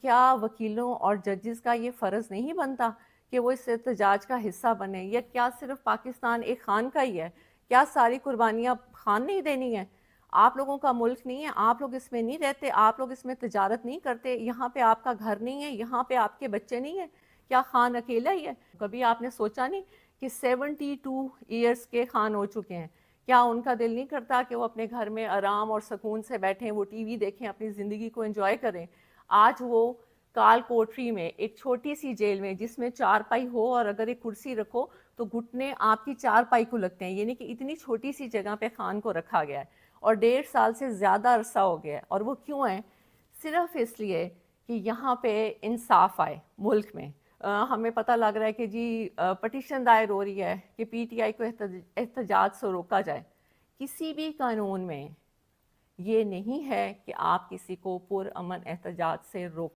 क्या वकीलों और जजेस का ये फ़र्ज़ नहीं बनता कि वो इस एहतजाज का हिस्सा बने? या क्या सिर्फ पाकिस्तान एक खान का ही है? क्या सारी कुर्बानियाँ खान ने ही देनी है? आप लोगों का मुल्क नहीं है, आप लोग इसमें नहीं रहते, आप लोग इसमें तिजारत नहीं करते, यहाँ पे आपका घर नहीं है, यहाँ पे आपके बच्चे नहीं हैं, क्या खान अकेला ही है? कभी आपने सोचा नहीं कि 72 ईयर्स के खान हो चुके हैं? क्या उनका दिल नहीं करता कि वो अपने घर में आराम और सुकून से बैठें, वो टीवी देखें, अपनी ज़िंदगी को एंजॉय करें? आज वो काल कोठरी में, एक छोटी सी जेल में जिसमें चारपाई हो और अगर एक कुर्सी रखो तो घुटने आपकी चारपाई को लगते हैं, यानी कि इतनी छोटी सी जगह पे खान को रखा गया है और 1.5 साल से ज़्यादा अरसा हो गया है। और वो क्यों है? सिर्फ इसलिए कि यहाँ पे इंसाफ आए मुल्क में। हमें पता लग रहा है कि जी पटिशन दायर हो रही है कि पीटीआई को एहतजाज से रोका जाए। किसी भी कानून में ये नहीं है कि आप किसी को पुरअमन एहतजाज से रोक